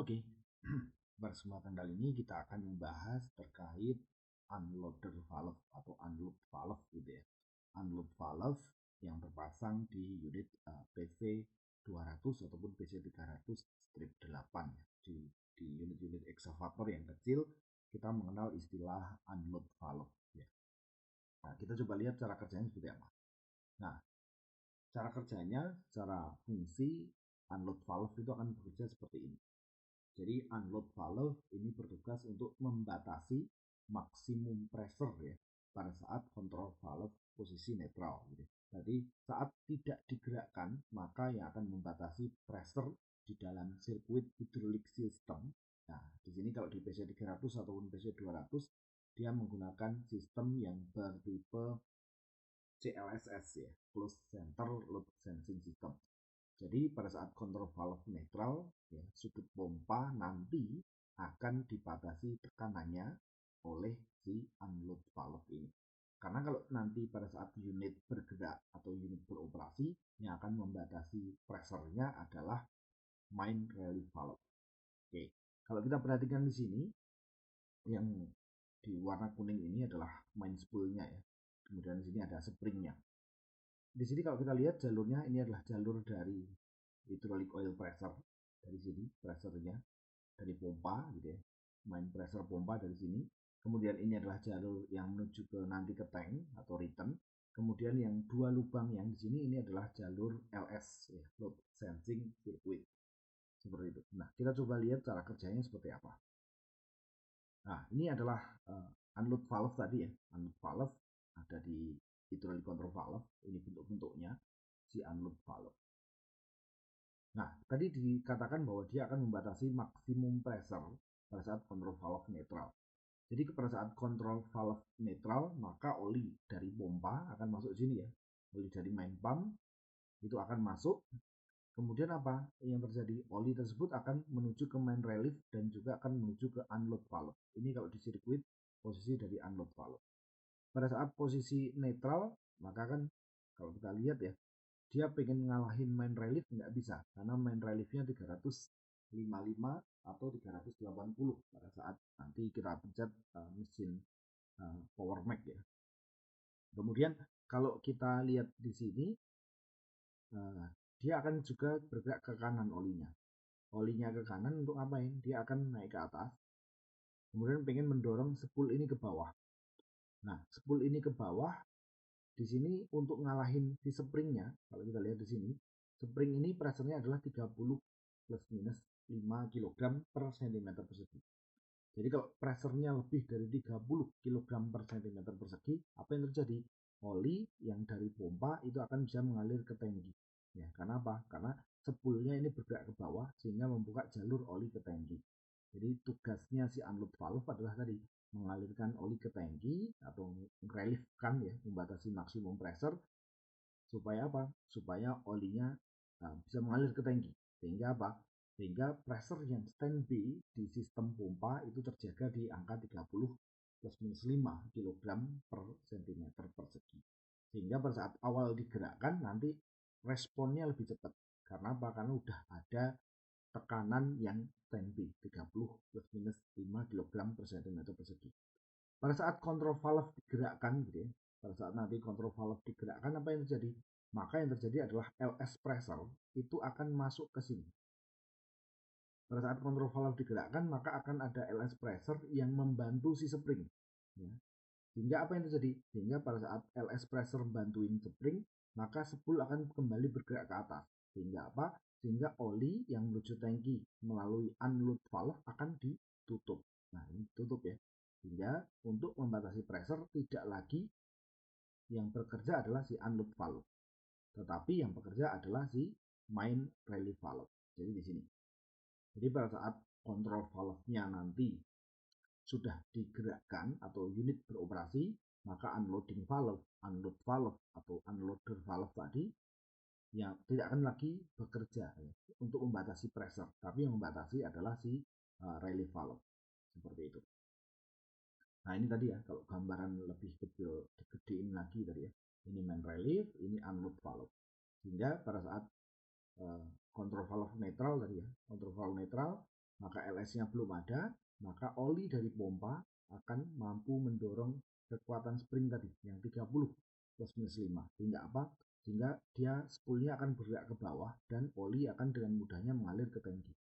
Oke, pada kesempatan kali ini kita akan membahas terkait unloader valve atau unload valve gitu ya. Unload valve yang terpasang di unit PC 200 ataupun PC 300-8 ya. Di unit-unit excavator yang kecil kita mengenal istilah unload valve ya. Nah, kita coba lihat cara kerjanya seperti apa. Nah, cara kerjanya, secara fungsi unload valve itu akan bekerja seperti ini. Jadi unload valve ini bertugas untuk membatasi maksimum pressure ya pada saat kontrol valve posisi netral gitu. Jadi saat tidak digerakkan maka yang akan membatasi pressure di dalam sirkuit hidrolik system. Nah, di sini kalau di PC 300 ataupun PC 200 dia menggunakan sistem yang bertipe CLSS ya, Closed Center Load Sensing System. Jadi pada saat kontrol valve netral, ya, sudut pompa nanti akan dibatasi tekanannya oleh si unload valve ini. Karena kalau nanti pada saat unit bergerak atau unit beroperasi, yang akan membatasi pressure-nya adalah main relief valve. Oke, kalau kita perhatikan di sini, yang di warna kuning ini adalah main spoolnya ya. Kemudian di sini ada springnya. Di sini kalau kita lihat jalurnya ini adalah jalur dari hydraulic oil pressure, dari sini pressure-nya dari pompa gitu ya, main pressure pompa dari sini. Kemudian ini adalah jalur yang menuju ke nanti ke tank atau return. Kemudian yang dua lubang yang di sini ini adalah jalur LS ya, load sensing circuit, seperti itu. Nah, kita coba lihat cara kerjanya seperti apa. Nah, ini adalah unload valve tadi ya. Unload valve ada di hydraulic control valve, ini bentuk-bentuknya si unload valve. Nah, tadi dikatakan bahwa dia akan membatasi maksimum pressure pada saat kontrol valve netral. Jadi pada saat kontrol valve netral, maka oli dari pompa akan masuk sini ya. Oli dari main pump itu akan masuk. Kemudian apa yang terjadi? Oli tersebut akan menuju ke main relief dan juga akan menuju ke unload valve. Ini kalau di sirkuit posisi dari unload valve. Pada saat posisi netral, maka kan kalau kita lihat ya, dia pengen ngalahin main relief nggak bisa karena main reliefnya 355 atau 380 pada saat nanti kita pencet mesin power mac ya. Kemudian kalau kita lihat di sini dia akan juga bergerak ke kanan olinya ke kanan untuk ngapain? Dia akan naik ke atas kemudian pengen mendorong spool ini ke bawah. Nah, spool ini ke bawah di sini untuk ngalahin si springnya, kalau kita lihat di sini, spring ini pressure-nya adalah 30 plus minus 5 kg per cm persegi. Jadi kalau pressure-nya lebih dari 30 kg per cm persegi, apa yang terjadi? Oli yang dari pompa itu akan bisa mengalir ke tangki. Ya, karena apa? Karena spoolnya ini bergerak ke bawah sehingga membuka jalur oli ke tangki. Jadi tugasnya si unload valve adalah tadi mengalirkan oli ke tangki atau reliefkan ya, membatasi maksimum pressure supaya apa? Supaya olinya bisa mengalir ke tangki. Sehingga apa? Sehingga pressure yang standby di sistem pompa itu terjaga di angka 30 plus minus 5 kg per cm persegi. Sehingga pada saat awal digerakkan nanti responnya lebih cepat. Karena apa? Karena udah ada tekanan yang standby 30 plus minus 5 kg per cm persegi. Pada saat kontrol valve digerakkan gitu ya, pada saat nanti kontrol valve digerakkan apa yang terjadi? Maka yang terjadi adalah LS pressure itu akan masuk ke sini. Pada saat kontrol valve digerakkan maka akan ada LS pressure yang membantu si spring. Ya. Sehingga apa yang terjadi? Sehingga pada saat LS pressure bantuin spring, maka spool akan kembali bergerak ke atas. Sehingga apa? Sehingga oli yang menuju tangki melalui unload valve akan ditutup. Nah, ini ditutup ya. Sehingga untuk membatasi pressure tidak lagi yang bekerja adalah si unload valve, tetapi yang bekerja adalah si main relief valve. Jadi di sini. Jadi pada saat kontrol valve-nya nanti sudah digerakkan atau unit beroperasi, maka unloading valve, unload valve atau unloader valve tadi ya tidak akan lagi bekerja ya, untuk membatasi pressure, tapi yang membatasi adalah si relief valve. Seperti itu. Nah, ini tadi ya, kalau gambaran lebih kecil, digedein lagi tadi ya. Ini main relief, ini unload valve. Sehingga pada saat kontrol valve netral tadi ya, kontrol valve netral, maka LS-nya belum ada, maka oli dari pompa akan mampu mendorong kekuatan spring tadi yang 30 plus minus 5. Sehingga apa? Sehingga dia spoolnya akan bergerak ke bawah dan oli akan dengan mudahnya mengalir ke tangki.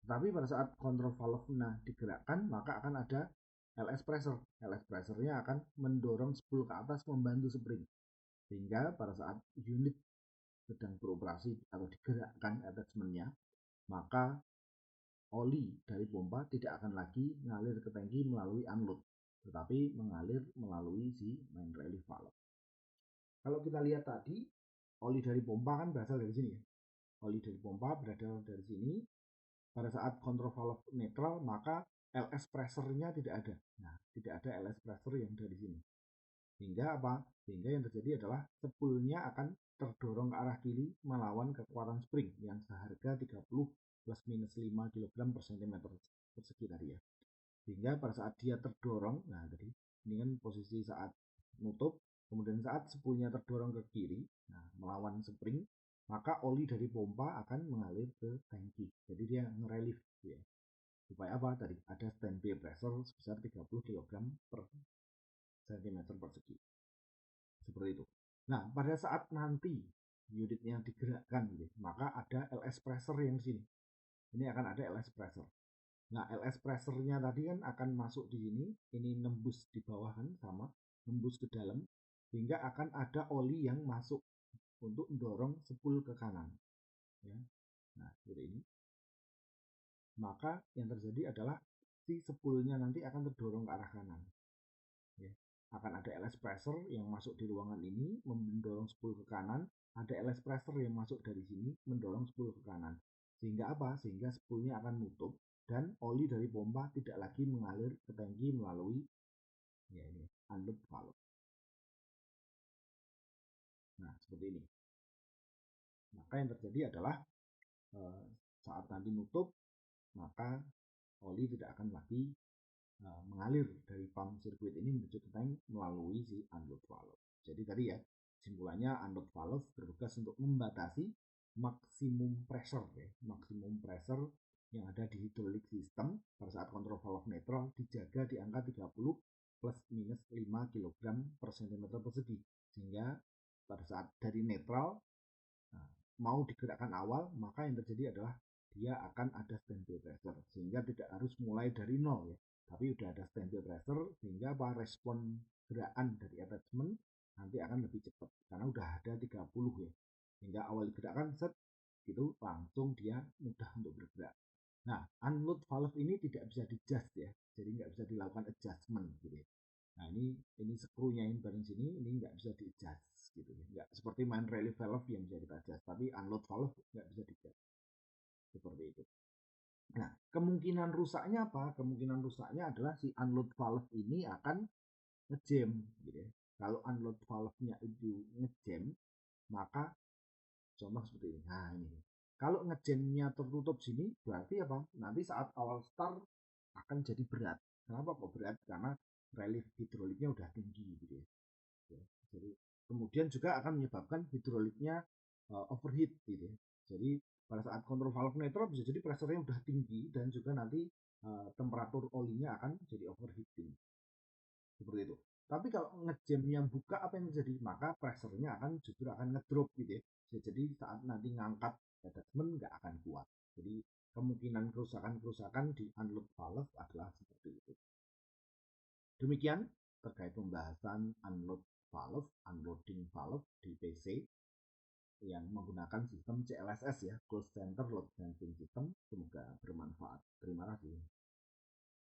Tapi pada saat kontrol valve-nya digerakkan, maka akan ada LS pressure. LS pressure-nya akan mendorong spool ke atas membantu spring. Sehingga pada saat unit sedang beroperasi atau digerakkan attachment-nya, maka oli dari pompa tidak akan lagi mengalir ke tangki melalui unload, tetapi mengalir melalui si main relief valve. Kalau kita lihat tadi, oli dari pompa kan berasal dari sini ya. Oli dari pompa berasal dari sini. Pada saat kontrol valve netral, maka LS pressure-nya tidak ada. Nah, tidak ada LS pressure yang dari sini. Sehingga apa? Sehingga yang terjadi adalah spoolnya akan terdorong ke arah kiri melawan kekuatan spring yang seharga 30 plus minus 5 kg per cm persegi tadi ya. Sehingga pada saat dia terdorong, nah tadi ini kan posisi saat nutup, kemudian saat spoolnya terdorong ke kiri, nah melawan spring, maka oli dari pompa akan mengalir ke tangki. Jadi dia ngerelief ya. Supaya apa? Tadi ada standby pressure sebesar 30 kg per cm persegi. Seperti itu. Nah, pada saat nanti unitnya digerakkan, gitu, maka ada LS pressure yang di sini. Ini akan ada LS pressure. Nah, LS pressure-nya tadi kan akan masuk di sini, ini nembus di bawah kan sama, nembus ke dalam, sehingga akan ada oli yang masuk untuk mendorong spool ke kanan. Ya. Nah, seperti ini. Maka yang terjadi adalah si spoolnya nanti akan terdorong ke arah kanan. Ya. Akan ada LS pressure yang masuk di ruangan ini mendorong spool ke kanan, ada LS pressure yang masuk dari sini mendorong spool ke kanan. Sehingga apa? Sehingga spoolnya akan nutup dan oli dari pompa tidak lagi mengalir ke tangki melalui ya ini unload valve. Nah, seperti ini. Maka yang terjadi adalah saat nanti nutup, maka oli tidak akan lagi mengalir dari pump sirkuit ini menuju ke tank melalui si unload valve. Jadi tadi ya, kesimpulannya unload valve bertugas untuk membatasi maksimum pressure ya, maksimum pressure yang ada di hidrolik sistem pada saat kontrol valve netral dijaga di angka 30 plus minus 5 kg per cm persegi. Sehingga pada saat dari netral mau digerakkan awal, maka yang terjadi adalah dia akan ada standby pressure. Sehingga tidak harus mulai dari nol ya, tapi udah ada standby pressure sehingga apa respon gerakan dari attachment nanti akan lebih cepat karena udah ada 30 ya. Sehingga awal gerakan set itu langsung dia mudah untuk bergerak. Nah, unload valve ini tidak bisa di-adjust ya. Jadi nggak bisa dilakukan adjustment gitu ya. Nah, ini skrunya yang bagian sini ini nggak bisa di-adjust gitu ya. Nggak seperti main relief valve yang bisa kita adjust, tapi unload valve nggak bisa di-adjust. Seperti itu. Nah, kemungkinan rusaknya apa? Kemungkinan rusaknya adalah si unload valve ini akan ngejam gitu ya. Kalau unload valve-nya itu ngejam, maka contoh seperti ini. Nah, ini. Kalau ngejamnya tertutup sini, berarti apa? Nanti saat awal start akan jadi berat. Kenapa kok berat? Karena relief hidroliknya udah tinggi gitu ya. Jadi kemudian juga akan menyebabkan hidroliknya overheat gitu ya. Jadi pada saat kontrol valve netral bisa jadi pressure-nya udah tinggi dan juga nanti temperatur olinya akan jadi overheating. Seperti itu. Tapi kalau ngejamnya buka apa yang terjadi? Maka pressure-nya akan justru akan ngedrop gitu ya. Jadi saat nanti ngangkat attachment nggak akan kuat. Jadi kemungkinan kerusakan-kerusakan di unload valve adalah seperti itu. Demikian terkait pembahasan unload valve, unloading valve di PC yang menggunakan sistem CLSS ya, Closed Center Load Sensing System. Semoga bermanfaat. Terima kasih.